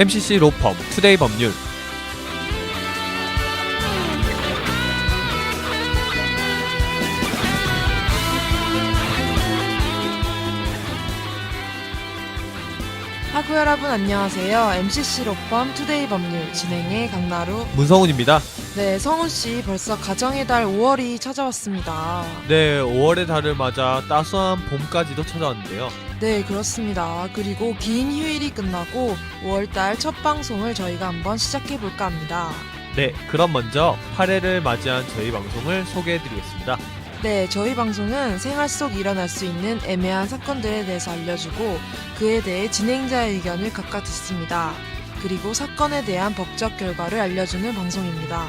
MCC 로펌 투데이 법률. 하구 여러분 안녕하세요. MCC 로펌 투데이 법률 진행의 강나루 문성훈입니다. 네, 성훈씨 벌써 가정의 달 5월이 찾아왔습니다. 네, 5월의 달을 맞아 따스한 봄까지도 찾아왔는데요. 네, 그렇습니다. 그리고 긴 휴일이 끝나고 5월달 첫 방송을 저희가 한번 시작해볼까 합니다. 네, 그럼 먼저 8회를 맞이한 저희 방송을 소개해드리겠습니다. 네, 저희 방송은 생활 속 일어날 수 있는 애매한 사건들에 대해서 알려주고 그에 대해 진행자의 의견을 각각 듣습니다. 그리고 사건에 대한 법적 결과를 알려주는 방송입니다.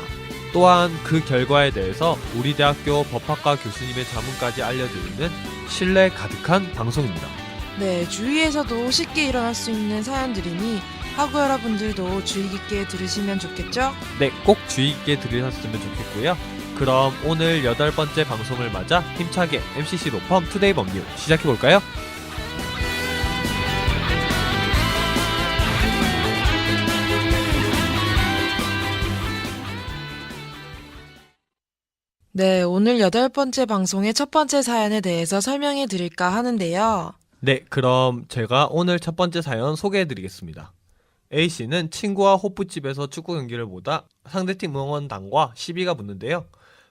또한 그 결과에 대해서 우리 대학교 법학과 교수님의 자문까지 알려드리는 신뢰 가득한 방송입니다. 네, 주위에서도 쉽게 일어날 수 있는 사연들이니 하구 여러분들도 주의 깊게 들으시면 좋겠죠? 네, 꼭 주의 있게 들으셨으면 좋겠고요. 그럼 오늘 8번째 방송을 맞아 힘차게 MCC 로펌 투데이 법률 시작해볼까요? 네, 오늘 8번째 방송의 첫 번째 사연에 대해서 설명해 드릴까 하는데요. 네, 그럼 제가 오늘 첫 번째 사연 소개해드리겠습니다. A씨는 친구와 호프집에서 축구 경기를 보다 상대팀 응원단과 시비가 붙는데요.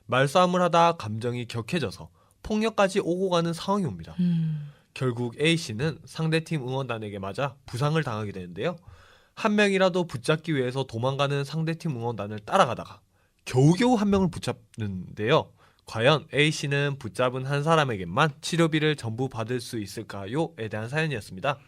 말싸움을 하다 감정이 격해져서 폭력까지 오고 가는 상황이 옵니다. 결국 A씨는 상대팀 응원단에게 맞아 부상을 당하게 되는데요. 한 명이라도 붙잡기 위해서 도망가는 상대팀 응원단을 따라가다가 겨우겨우 한 명을 붙잡는데요. 과연 A씨는 붙잡은 한 사람에게만 치료비를 전부 받을 수 있을까요?에 대한 사연이었습니다.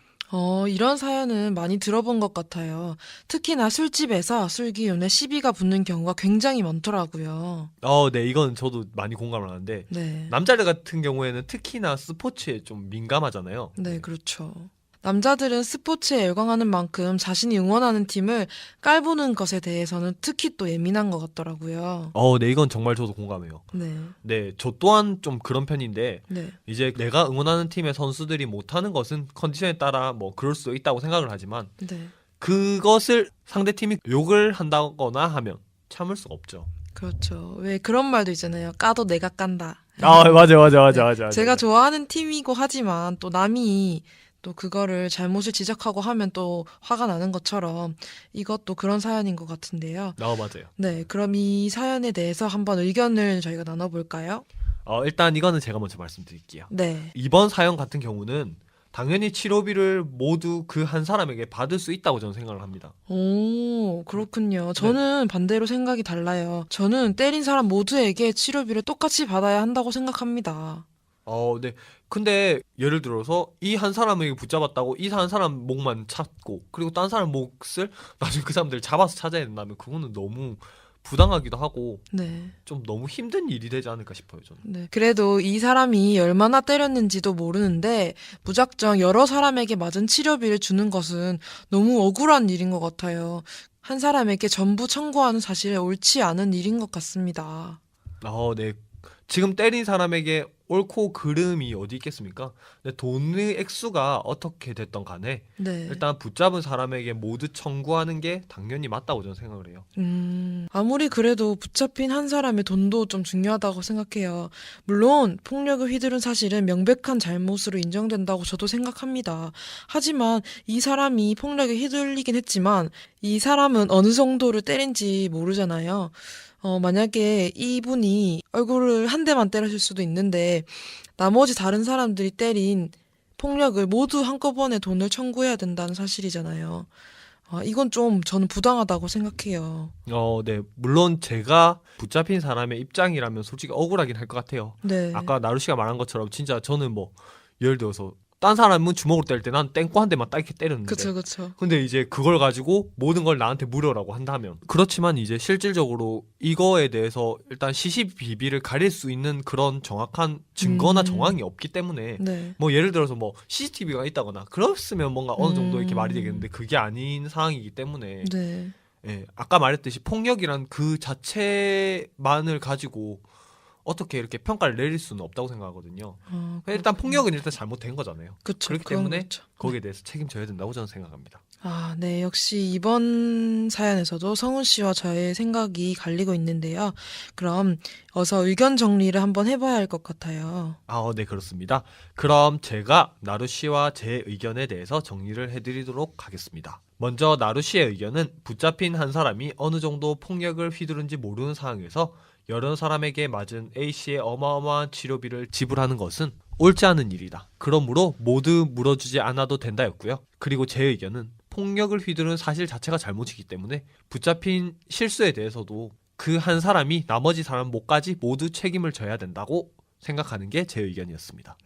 이런 사연은 많이 들어본 것 같아요. 특히나 술집에서 술 기운에 시비가 붙는 경우가 굉장히 많더라고요. 네, 이건 저도 많이 공감을 하는데 네. 남자들 같은 경우에는 특히나 스포츠에 좀 민감하잖아요. 네, 그렇죠. 남자들은 스포츠에 열광하는 만큼 자신이 응원하는 팀을 깔보는 것에 대해서는 특히 또 예민한 것 같더라고요. 네, 이건 정말 저도 공감해요. 네, 네, 저 또한 좀 그런 편인데 네, 이제 내가 응원하는 팀의 선수들이 못하는 것은 컨디션에 따라 뭐 그럴 수도 있다고 생각을 하지만 네. 그것을 상대팀이 욕을 한다거나 하면 참을 수가 없죠. 그렇죠. 왜 그런 말도 있잖아요. 까도 내가 깐다. 맞아. 제가 좋아하는 팀이고 하지만 또 남이 또 그거를 잘못을 지적하고 하면 또 화가 나는 것처럼 이것도 그런 사연인 것 같은데요. 맞아요. 네, 그럼 이 사연에 대해서 한번 의견을 저희가 나눠볼까요? 일단 이거는 제가 먼저 말씀드릴게요. 네. 이번 사연 같은 경우는 당연히 치료비를 모두 그 한 사람에게 받을 수 있다고 저는 생각을 합니다. 오, 그렇군요. 저는 반대로 생각이 달라요. 저는 때린 사람 모두에게 치료비를 똑같이 받아야 한다고 생각합니다. 네. 근데 예를 들어서 이 한 사람에게 붙잡았다고 이 한 사람 목만 찾고 그리고 딴 사람 몫을 나중에 그 사람들 잡아서 찾아야 된다면 그거는 너무 부당하기도 하고 네. 좀 너무 힘든 일이 되지 않을까 싶어요, 저는. 네. 그래도 이 사람이 얼마나 때렸는지도 모르는데 무작정 여러 사람에게 맞은 치료비를 주는 것은 너무 억울한 일인 것 같아요. 한 사람에게 전부 청구하는 사실 옳지 않은 일인 것 같습니다. 네. 지금 때린 사람에게 옳고 그름이 어디 있겠습니까? 근데 돈의 액수가 어떻게 됐던 간에 네. 일단 붙잡은 사람에게 모두 청구하는 게 당연히 맞다고 저는 생각을 해요. 아무리 그래도 붙잡힌 한 사람의 돈도 좀 중요하다고 생각해요. 물론 폭력을 휘두른 사실은 명백한 잘못으로 인정된다고 저도 생각합니다. 하지만 이 사람이 폭력에 휘둘리긴 했지만 이 사람은 어느 정도를 때린지 모르잖아요. 만약에 이분이 얼굴을 한 대만 때렸을 수도 있는데 나머지 다른 사람들이 때린 폭력을 모두 한꺼번에 돈을 청구해야 된다는 사실이잖아요. 이건 좀 저는 부당하다고 생각해요. 네. 물론 제가 붙잡힌 사람의 입장이라면 솔직히 억울하긴 할 것 같아요. 네. 아까 나루 씨가 말한 것처럼 진짜 저는 뭐 예를 들어서 딴 사람은 주먹으로 때릴 때 난 땡꼬 한 대만 딱 이렇게 때렸는데 그쵸. 근데 이제 그걸 가지고 모든 걸 나한테 물으라고 한다면 그렇지만 이제 실질적으로 이거에 대해서 일단 시시비비를 가릴 수 있는 그런 정확한 증거나 정황이 없기 때문에 네. 뭐 예를 들어서 뭐 CCTV가 있다거나 그랬으면 뭔가 어느 정도 이렇게 말이 되겠는데 그게 아닌 상황이기 때문에 네. 예, 아까 말했듯이 폭력이란 그 자체만을 가지고 어떻게 이렇게 평가를 내릴 수는 없다고 생각하거든요. 일단 폭력은 일단 잘못된 거잖아요. 그쵸. 그렇기 그건 때문에 그렇죠. 거기에 대해서 책임져야 된다고 저는 생각합니다. 아, 네. 역시 이번 사연에서도 성훈 씨와 저의 생각이 갈리고 있는데요. 그럼 어서 의견 정리를 한번 해봐야 할 것 같아요. 네, 그렇습니다. 그럼 제가 나루 씨와 제 의견에 대해서 정리를 해드리도록 하겠습니다. 먼저 나루 씨의 의견은 붙잡힌 한 사람이 어느 정도 폭력을 휘두른지 모르는 상황에서 여러 사람에게 맞은 A 씨의 어마어마한 치료비를 지불하는 것은 옳지 않은 일이다. 그러므로 모두 물어주지 않아도 된다였고요. 그리고 제 의견은 폭력을 휘두른 사실 자체가 잘못이기 때문에 붙잡힌 실수에 대해서도 그 한 사람이 나머지 사람 몫까지 모두 책임을 져야 된다고 생각하는 게 제 의견이었습니다.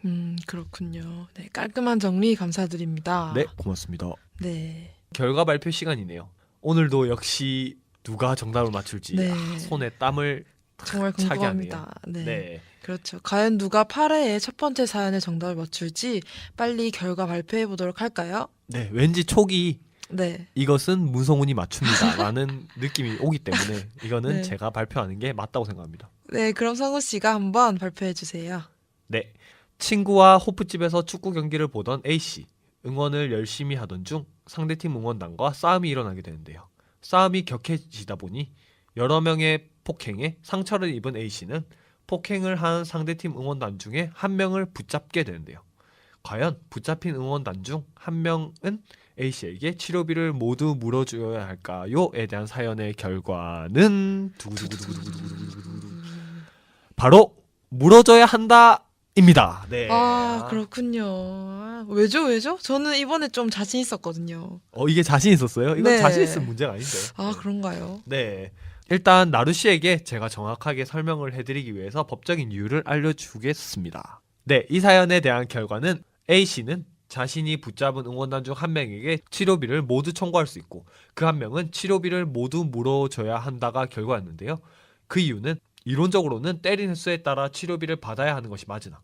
그렇군요. 네, 깔끔한 정리 감사드립니다. 네, 고맙습니다. 네. 결과 발표 시간이네요. 오늘도 역시 누가 정답을 맞출지 네. 손에 땀을 정말 차게 하네요. 궁금합니다. 네. 네. 그렇죠. 과연 누가 8회의 첫 번째 사연의 정답을 맞출지 빨리 결과 발표해 보도록 할까요? 네, 왠지 촉이 네. 이것은 문성훈이 맞춥니다 라는 느낌이 오기 때문에 이거는 네. 제가 발표하는 게 맞다고 생각합니다. 네, 그럼 성우 씨가 한번 발표해 주세요. 네, 친구와 호프집에서 축구 경기를 보던 A씨 응원을 열심히 하던 중 상대팀 응원단과 싸움이 일어나게 되는데요. 싸움이 격해지다 보니 여러 명의 폭행에 상처를 입은 A씨는 폭행을 한 상대팀 응원단 중에 한 명을 붙잡게 되는데요. 과연 붙잡힌 응원단 중 한 명은 A씨에게 치료비를 모두 물어줘야 할까요?에 대한 사연의 결과는 바로 물어줘야 한다입니다. 네. 그렇군요. 왜죠? 저는 이번에 좀 자신 있었거든요. 이게 자신 있었어요? 이건 네. 자신 있으면 문제가 아닌데. 그런가요? 네. 일단 나루 씨에게 제가 정확하게 설명을 해드리기 위해서 법적인 이유를 알려주겠습니다. 네, 이 사연에 대한 결과는 A 씨는 자신이 붙잡은 응원단 중 한 명에게 치료비를 모두 청구할 수 있고 그 한 명은 치료비를 모두 물어줘야 한다가 결과였는데요. 그 이유는 이론적으로는 때린 횟수에 따라 치료비를 받아야 하는 것이 맞으나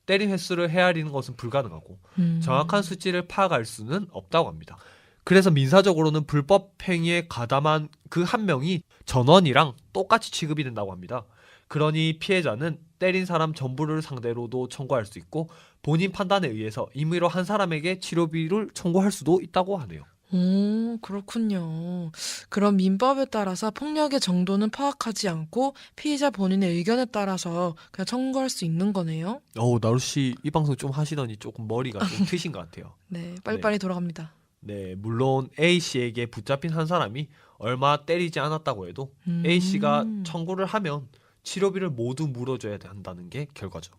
때린 횟수를 헤아리는 것은 불가능하고 정확한 수치를 파악할 수는 없다고 합니다. 그래서 민사적으로는 불법 행위에 가담한 그 한 명이 전원이랑 똑같이 취급이 된다고 합니다. 그러니 피해자는 때린 사람 전부를 상대로도 청구할 수 있고 본인 판단에 의해서 임의로 한 사람에게 치료비를 청구할 수도 있다고 하네요. 그렇군요. 그럼 민법에 따라서 폭력의 정도는 파악하지 않고 피해자 본인의 의견에 따라서 그냥 청구할 수 있는 거네요? 나루 씨 이 방송 좀 하시더니 조금 머리가 좀 트신 것 같아요. 네, 빨리빨리 돌아갑니다. 네, 물론 A 씨에게 붙잡힌 한 사람이 얼마 때리지 않았다고 해도 A 씨가 청구를 하면 치료비를 모두 물어줘야 한다는 게 결과죠.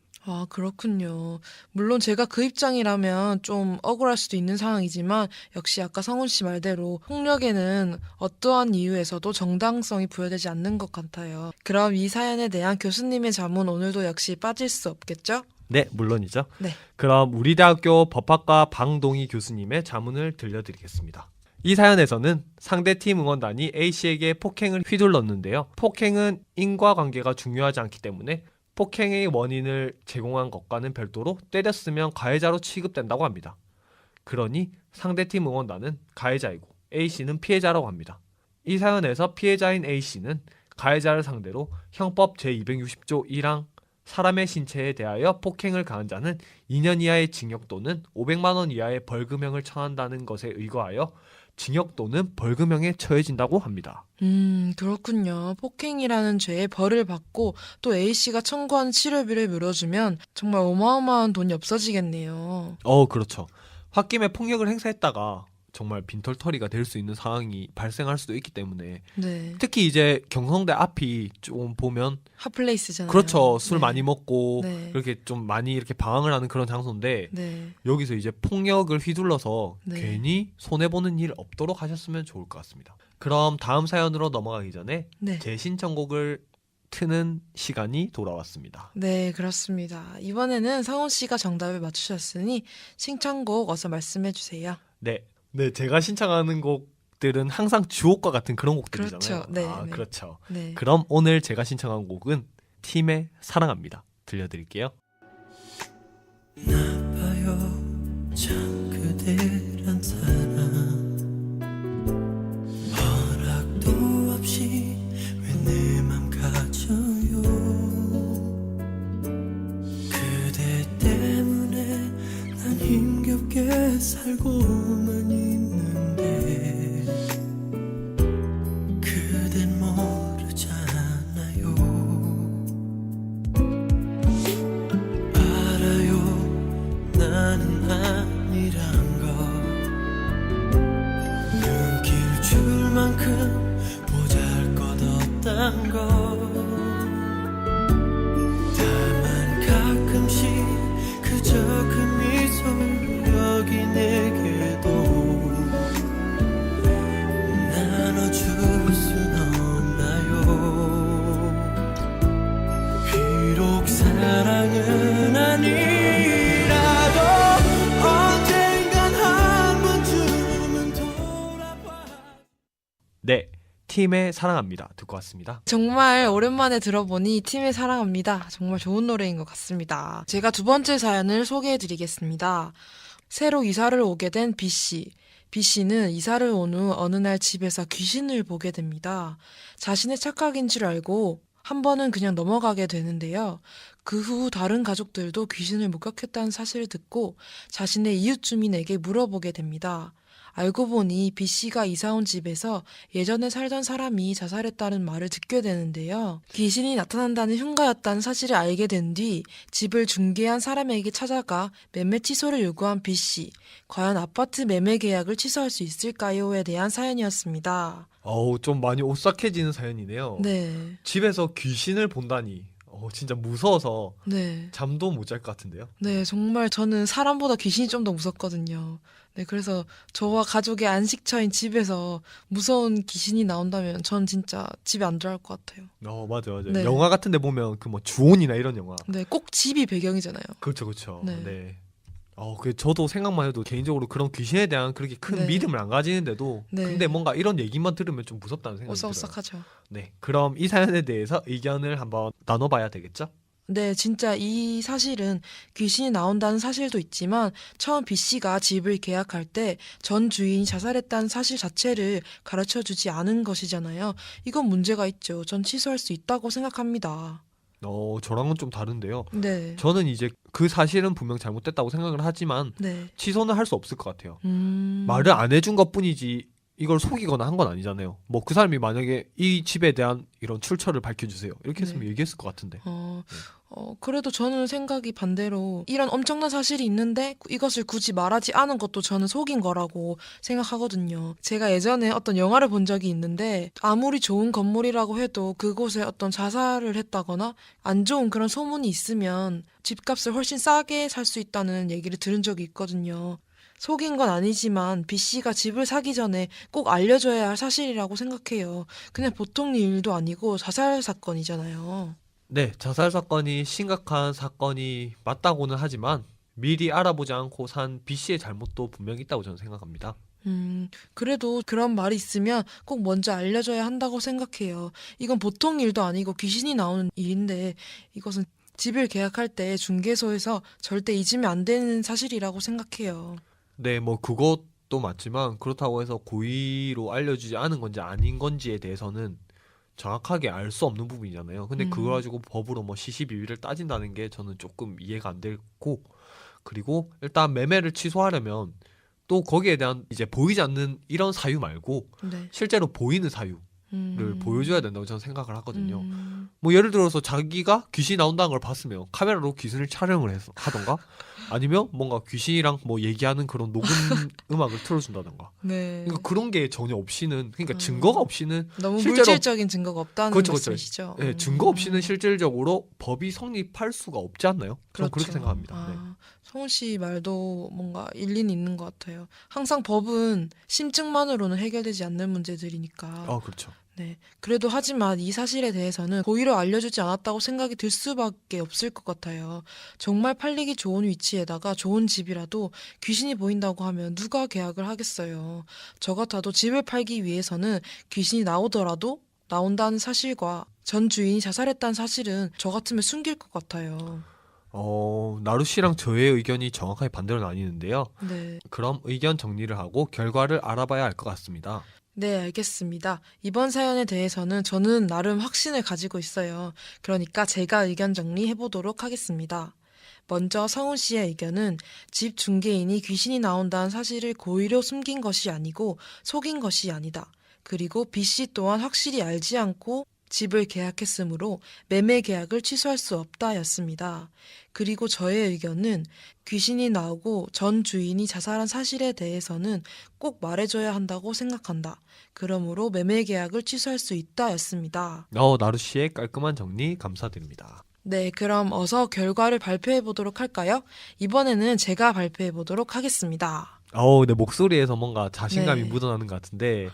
그렇군요. 물론 제가 그 입장이라면 좀 억울할 수도 있는 상황이지만 역시 아까 성훈 씨 말대로 폭력에는 어떠한 이유에서도 정당성이 부여되지 않는 것 같아요. 그럼 이 사연에 대한 교수님의 자문 오늘도 역시 빠질 수 없겠죠? 네, 물론이죠. 네. 그럼 우리 대학교 법학과 방동희 교수님의 자문을 들려드리겠습니다. 이 사연에서는 상대팀 응원단이 A씨에게 폭행을 휘둘렀는데요. 폭행은 인과관계가 중요하지 않기 때문에 폭행의 원인을 제공한 것과는 별도로 때렸으면 가해자로 취급된다고 합니다. 그러니 상대팀 응원단은 가해자이고 A씨는 피해자라고 합니다. 이 사연에서 피해자인 A씨는 가해자를 상대로 형법 제260조 1항 사람의 신체에 대하여 폭행을 가한 자는 2년 이하의 징역 또는 500만 원 이하의 벌금형을 처한다는 것에 의거하여 징역 또는 벌금형에 처해진다고 합니다. 그렇군요. 폭행이라는 죄에 벌을 받고 또 A씨가 청구한 치료비를 물어주면 정말 어마어마한 돈이 없어지겠네요. 그렇죠. 홧김에 폭력을 행사했다가 정말 빈털터리가 될 수 있는 상황이 발생할 수도 있기 때문에 네. 특히 이제 경성대 앞이 좀 보면 핫플레이스잖아요. 그렇죠. 술 네. 많이 먹고 네. 이렇게 좀 많이 이렇게 방황을 하는 그런 장소인데 네. 여기서 이제 폭력을 휘둘러서 네. 괜히 손해보는 일 없도록 하셨으면 좋을 것 같습니다. 그럼 다음 사연으로 넘어가기 전에 네. 제 신청곡을 트는 시간이 돌아왔습니다. 네, 그렇습니다. 이번에는 성훈 씨가 정답을 맞추셨으니 신청곡 어서 말씀해 주세요. 네, 제가 신청하는 곡들은 항상 주옥과 같은 그런 곡들이잖아요. 그렇죠. 네, 네. 그렇죠. 네. 그럼 오늘 제가 신청한 곡은 팀의 사랑합니다. 들려드릴게요. 나봐요 참 그대란 사람 허락도 없이 왜 내 맘 가져요 그대 때문에 난 힘겹게 살고만 있는데 팀의 사랑합니다 듣고 왔습니다. 정말 오랜만에 들어보니 팀의 사랑합니다. 정말 좋은 노래인 것 같습니다. 제가 두 번째 사연을 소개해드리겠습니다. 새로 이사를 오게 된 B씨. B씨는 이사를 온 후 어느 날 집에서 귀신을 보게 됩니다. 자신의 착각인 줄 알고 한 번은 그냥 넘어가게 되는데요. 그 후 다른 가족들도 귀신을 목격했다는 사실을 듣고 자신의 이웃 주민에게 물어보게 됩니다. 알고 보니 B씨가 이사 온 집에서 예전에 살던 사람이 자살했다는 말을 듣게 되는데요. 귀신이 나타난다는 흉가였다는 사실을 알게 된 뒤 집을 중개한 사람에게 찾아가 매매 취소를 요구한 B씨. 과연 아파트 매매 계약을 취소할 수 있을까요?에 대한 사연이었습니다. 좀 많이 오싹해지는 사연이네요. 네. 집에서 귀신을 본다니 진짜 무서워서 네. 잠도 못 잘 것 같은데요. 네, 정말 저는 사람보다 귀신이 좀 더 무섭거든요. 네, 그래서 저와 가족의 안식처인 집에서 무서운 귀신이 나온다면 전 진짜 집에 안 들어갈 것 같아요. 맞아요. 네. 영화 같은 데 보면 그 뭐 주온이나 이런 영화. 네, 꼭 집이 배경이잖아요. 그렇죠. 네. 네. 저도 생각만 해도 개인적으로 그런 귀신에 대한 그렇게 큰 네. 믿음을 안 가지는데도 네. 근데 뭔가 이런 얘기만 들으면 좀 무섭다는 생각이 들어요. 오싹오싹하죠. 네. 그럼 이 사연에 대해서 의견을 한번 나눠봐야 되겠죠? 네, 진짜 이 사실은 귀신이 나온다는 사실도 있지만 처음 B씨가 집을 계약할 때 전 주인이 자살했다는 사실 자체를 가르쳐주지 않은 것이잖아요. 이건 문제가 있죠. 전 취소할 수 있다고 생각합니다. 저랑은 좀 다른데요. 네. 저는 이제 그 사실은 분명 잘못됐다고 생각을 하지만 네. 취소는 할 수 없을 것 같아요. 말을 안 해준 것뿐이지 이걸 속이거나 한 건 아니잖아요. 뭐 그 사람이 만약에 이 집에 대한 이런 출처를 밝혀주세요 이렇게 했으면 네. 얘기했을 것 같은데. 그래도 저는 생각이 반대로 이런 엄청난 사실이 있는데 이것을 굳이 말하지 않은 것도 저는 속인 거라고 생각하거든요. 제가 예전에 어떤 영화를 본 적이 있는데 아무리 좋은 건물이라고 해도 그곳에 어떤 자살을 했다거나 안 좋은 그런 소문이 있으면 집값을 훨씬 싸게 살 수 있다는 얘기를 들은 적이 있거든요. 속인 건 아니지만 B씨가 집을 사기 전에 꼭 알려줘야 할 사실이라고 생각해요. 그냥 보통 일도 아니고 자살 사건이잖아요. 네, 자살 사건이 심각한 사건이 맞다고는 하지만 미리 알아보지 않고 산 B씨의 잘못도 분명히 있다고 저는 생각합니다. 그래도 그런 말이 있으면 꼭 먼저 알려줘야 한다고 생각해요. 이건 보통 일도 아니고 귀신이 나오는 일인데 이것은 집을 계약할 때 중개소에서 절대 잊으면 안 되는 사실이라고 생각해요. 네, 뭐 그것도 맞지만 그렇다고 해서 고의로 알려주지 않은 건지 아닌 건지에 대해서는 정확하게 알 수 없는 부분이잖아요. 근데 그거 가지고 법으로 뭐 시시비비를 따진다는 게 저는 조금 이해가 안 되고, 그리고 일단 매매를 취소하려면 또 거기에 대한 이제 보이지 않는 이런 사유 말고 네. 실제로 보이는 사유를 음. 보여줘야 된다고 저는 생각을 하거든요. 뭐 예를 들어서 자기가 귀신이 나온다는 걸 봤으면 카메라로 귀신을 촬영을 하던가 아니면 뭔가 귀신이랑 뭐 얘기하는 그런 녹음 음악을 틀어준다던가. 네. 그러니까 그런 게 전혀 없이는, 그러니까 증거가 없이는 너무 실제로- 물질적인 증거가 없다는 그렇죠. 말씀이시죠? 네, 증거 없이는 실질적으로 법이 성립할 수가 없지 않나요? 저는 그렇게 생각합니다. 네. 성훈 씨 말도 뭔가 일리는 있는 것 같아요. 항상 법은 심증만으로는 해결되지 않는 문제들이니까. 그렇죠. 네. 그래도 하지만 이 사실에 대해서는 고의로 알려주지 않았다고 생각이 들 수밖에 없을 것 같아요. 정말 팔리기 좋은 위치에다가 좋은 집이라도 귀신이 보인다고 하면 누가 계약을 하겠어요. 저 같아도 집을 팔기 위해서는 귀신이 나오더라도 나온다는 사실과 전 주인이 자살했다는 사실은 저 같으면 숨길 것 같아요. 나루 씨랑 저의 의견이 정확하게 반대로 나뉘는데요. 네. 그럼 의견 정리를 하고 결과를 알아봐야 할 것 같습니다. 네, 알겠습니다. 이번 사연에 대해서는 저는 나름 확신을 가지고 있어요. 그러니까 제가 의견 정리해 보도록 하겠습니다. 먼저 성훈 씨의 의견은 집 중개인이 귀신이 나온다는 사실을 고의로 숨긴 것이 아니고 속인 것이 아니다. 그리고 B 씨 또한 확실히 알지 않고 집을 계약했으므로 매매 계약을 취소할 수 없다였습니다. 그리고 저의 의견은 귀신이 나오고 전 주인이 자살한 사실에 대해서는 꼭 말해줘야 한다고 생각한다. 그러므로 매매 계약을 취소할 수 있다였습니다. 나루 씨의 깔끔한 정리 감사드립니다. 네, 그럼 어서 결과를 발표해 보도록 할까요? 이번에는 제가 발표해 보도록 하겠습니다. 내 목소리에서 뭔가 자신감이 네. 묻어나는 것 같은데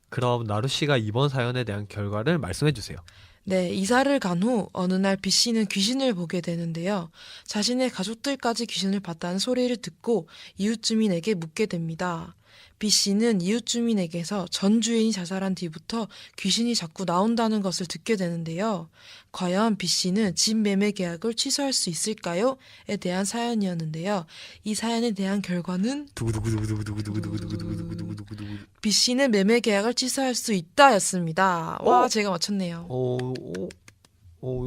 그럼 나루 씨가 이번 사연에 대한 결과를 말씀해 주세요. 네, 이사를 간 후 어느 날 B 씨는 귀신을 보게 되는데요. 자신의 가족들까지 귀신을 봤다는 소리를 듣고 이웃 주민에게 묻게 됩니다. B씨는 이웃 주민에게서 전 주인이 자살한 뒤부터 귀신이 자꾸 나온다는 것을 듣게 되는데요. 과연 B씨는 집 매매 계약을 취소할 수 있을까요? 에 대한 사연이었는데요. 이 사연에 대한 결과는 두구두구두구두구두구두구두구두구두구두구두구. B씨는 매매 계약을 취소할 수 있다 였습니다. 와, 제가 맞췄네요.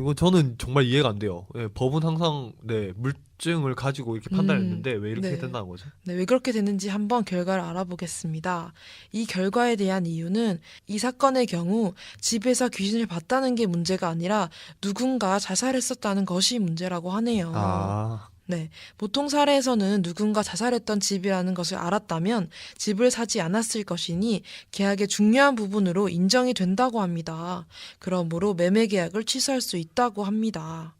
이거 저는 정말 이해가 안 돼요. 예, 법은 항상 네, 물증을 가지고 이렇게 판단했는데 왜 이렇게 네. 된다는 거죠? 네, 왜 그렇게 됐는지 한번 결과를 알아보겠습니다. 이 결과에 대한 이유는 이 사건의 경우 집에서 귀신을 봤다는 게 문제가 아니라 누군가 자살했었다는 것이 문제라고 하네요. 아, 네, 보통 사례에서는 누군가 자살했던 집이라는 것을 알았다면 집을 사지 않았을 것이니 계약의 중요한 부분으로 인정이 된다고 합니다. 그러므로 매매 계약을 취소할 수 있다고 합니다.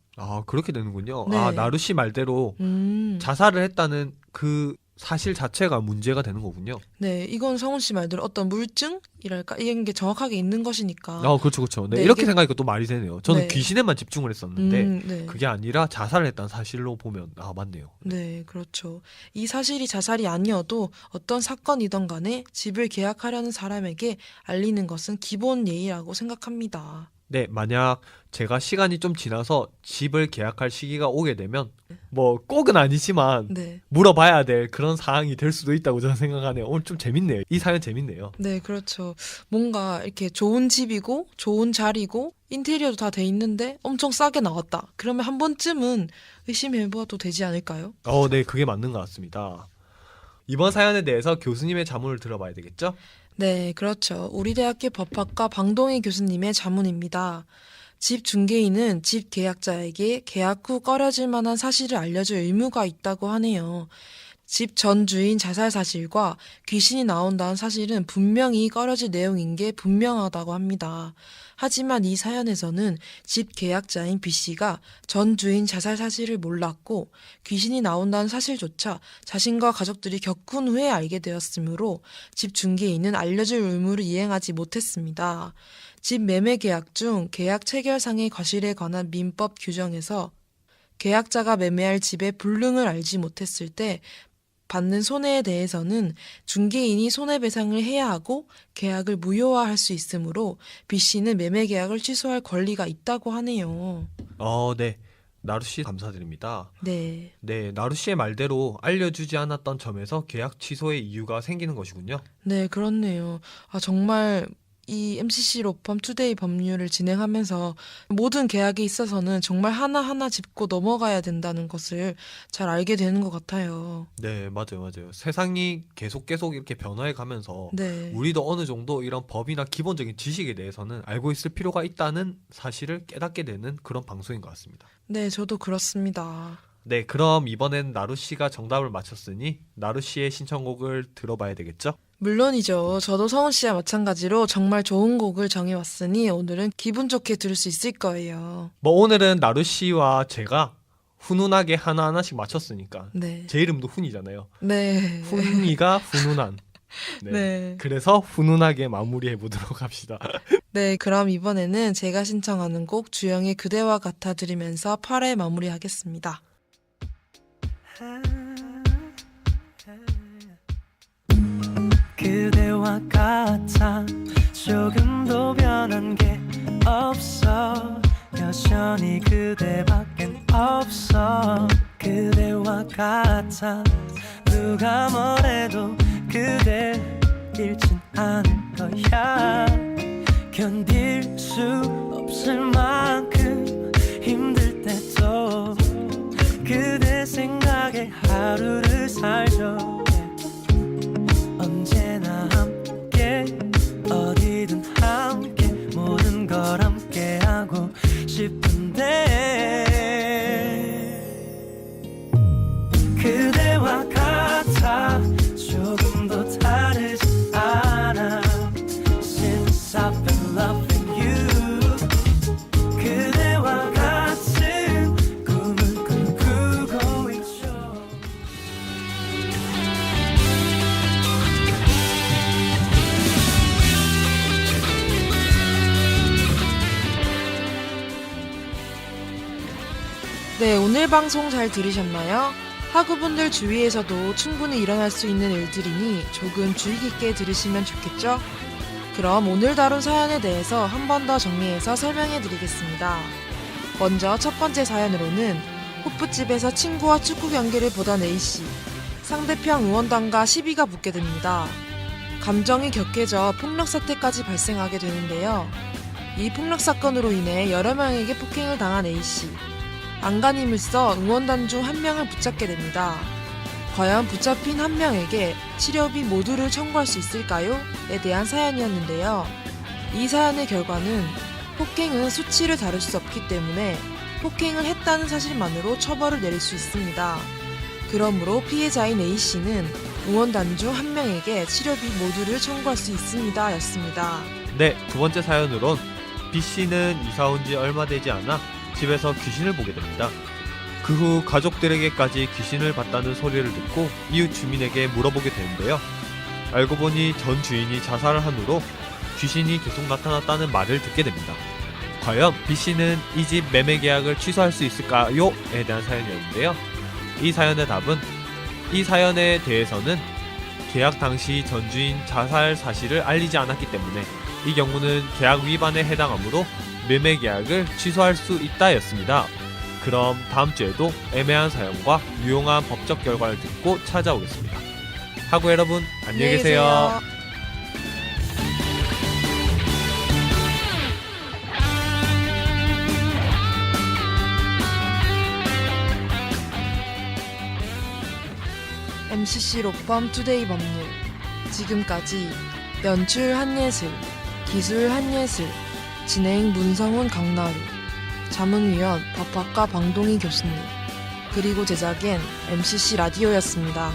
그렇게 되는군요. 네. 나루 씨 말대로 자살을 했다는 그 사실 자체가 문제가 되는 거군요. 네, 이건 성훈 씨 말대로 어떤 물증이랄까? 이런 게 정확하게 있는 것이니까. 그렇죠, 그렇죠. 네, 네, 이렇게 이게- 생각하니까 또 말이 되네요. 저는 네. 귀신에만 집중을 했었는데 네. 그게 아니라 자살을 했다는 사실로 보면 맞네요. 네, 그렇죠. 이 사실이 자살이 아니어도 어떤 사건이든 간에 집을 계약하려는 사람에게 알리는 것은 기본 예의라고 생각합니다. 네, 만약 제가 시간이 좀 지나서 집을 계약할 시기가 오게 되면 뭐 꼭은 아니지만 네. 물어봐야 될 그런 상황이 될 수도 있다고 저는 생각하네요. 오늘 좀 재밌네요. 이 사연 재밌네요. 네, 그렇죠. 뭔가 이렇게 좋은 집이고 좋은 자리고 인테리어도 다 돼 있는데 엄청 싸게 나왔다. 그러면 한 번쯤은 의심해봐도 되지 않을까요? 네, 그게 맞는 것 같습니다. 이번 사연에 대해서 교수님의 자문을 들어봐야 되겠죠? 네, 그렇죠. 우리 대학교 법학과 방동희 교수님의 자문입니다. 집 중개인은 집 계약자에게 계약 후 꺼려질 만한 사실을 알려줄 의무가 있다고 하네요. 집 전 주인 자살 사실과 귀신이 나온다는 사실은 분명히 꺼려질 내용인 게 분명하다고 합니다. 하지만 이 사연에서는 집 계약자인 B씨가 전 주인 자살 사실을 몰랐고 귀신이 나온다는 사실조차 자신과 가족들이 겪은 후에 알게 되었으므로 집 중개인은 알려줄 의무를 이행하지 못했습니다. 집 매매 계약 중 계약 체결상의 과실에 관한 민법 규정에서 계약자가 매매할 집의 불능을 알지 못했을 때 받는 손해에 대해서는 중개인이 손해배상을 해야 하고 계약을 무효화할 수 있으므로 B씨는 매매 계약을 취소할 권리가 있다고 하네요. 네. 나루 씨 감사드립니다. 네. 네, 나루 씨의 말대로 알려주지 않았던 점에서 계약 취소의 이유가 생기는 것이군요. 네, 그렇네요. 정말 이 MCC 로펌 투데이 법률을 진행하면서 모든 계약에 있어서는 정말 하나하나 짚고 넘어가야 된다는 것을 잘 알게 되는 것 같아요. 네, 맞아요. 세상이 계속 이렇게 변화해 가면서 네. 우리도 어느 정도 이런 법이나 기본적인 지식에 대해서는 알고 있을 필요가 있다는 사실을 깨닫게 되는 그런 방송인 것 같습니다. 네, 저도 그렇습니다. 네, 그럼 이번엔 나루 씨가 정답을 맞췄으니 나루 씨의 신청곡을 들어봐야 되겠죠? 물론이죠. 저도 성훈 씨와 마찬가지로 정말 좋은 곡을 정해왔으니 오늘은 기분 좋게 들을 수 있을 거예요. 뭐 오늘은 나루 씨와 제가 훈훈하게 하나하나씩 맞췄으니까 네. 제 이름도 훈이잖아요. 네. 훈이가 훈훈한. 네. 네. 그래서 훈훈하게 마무리해 보도록 합시다. 네, 그럼 이번에는 제가 신청하는 곡 주영의 그대와 같아 들으면서 8회 마무리하겠습니다. 그대와 같아 조금도 변한 게 없어 여전히 그대밖엔 없어 그대와 같아 누가 뭐래도 그대 잃진 않을 거야 견딜 수 없을 만큼 힘들 때도 그대 생각에 하루를 살죠 언제나 함께 어디든 함께 모든 걸 함께 하고 싶은데 그대와 같아 조금도 다르지 않아 Since I've been loving you 그대와 같은 꿈을 꾸고 있죠 네, 오늘 방송 잘 들으셨나요? 학우분들 주위에서도 충분히 일어날 수 있는 일들이니 조금 주의 깊게 들으시면 좋겠죠? 그럼 오늘 다룬 사연에 대해서 한 번 더 정리해서 설명해 드리겠습니다. 먼저 첫 번째 사연으로는 호프집에서 친구와 축구 경기를 보던 A씨. 상대편 응원단과 시비가 붙게 됩니다. 감정이 격해져 폭력 사태까지 발생하게 되는데요. 이 폭력 사건으로 인해 여러 명에게 폭행을 당한 A씨. 안간힘을 써 응원단 중 한 명을 붙잡게 됩니다. 과연 붙잡힌 한 명에게 치료비 모두를 청구할 수 있을까요? 에 대한 사연이었는데요. 이 사연의 결과는 폭행은 수치를 다룰 수 없기 때문에 폭행을 했다는 사실만으로 처벌을 내릴 수 있습니다. 그러므로 피해자인 A씨는 응원단 중 한 명에게 치료비 모두를 청구할 수 있습니다. 였습니다. 네, 두 번째 사연으론 B씨는 이사 온 지 얼마 되지 않아 집에서 귀신을 보게 됩니다. 그 후 가족들에게까지 귀신을 봤다는 소리를 듣고 이웃 주민에게 물어보게 되는데요. 알고 보니 전 주인이 자살을 한 후로 귀신이 계속 나타났다는 말을 듣게 됩니다. 과연 B씨는 이 집 매매 계약을 취소할 수 있을까요? 에 대한 사연이었는데요. 이 사연의 답은 이 사연에 대해서는 계약 당시 전 주인 자살 사실을 알리지 않았기 때문에 이 경우는 계약 위반에 해당하므로 매매 계약을 취소할 수 있다 였습니다. 그럼 다음 주에도 애매한 사연과 유용한 법적 결과를 듣고 찾아오겠습니다. 하고 여러분 안녕히 계세요. MCC 로펌 투데이 법률. 지금까지 연출 한예슬, 기술 한예슬, 진행 문성훈 강나루, 자문위원 법학과 방동희 교수님, 그리고 제작엔 MCC 라디오였습니다.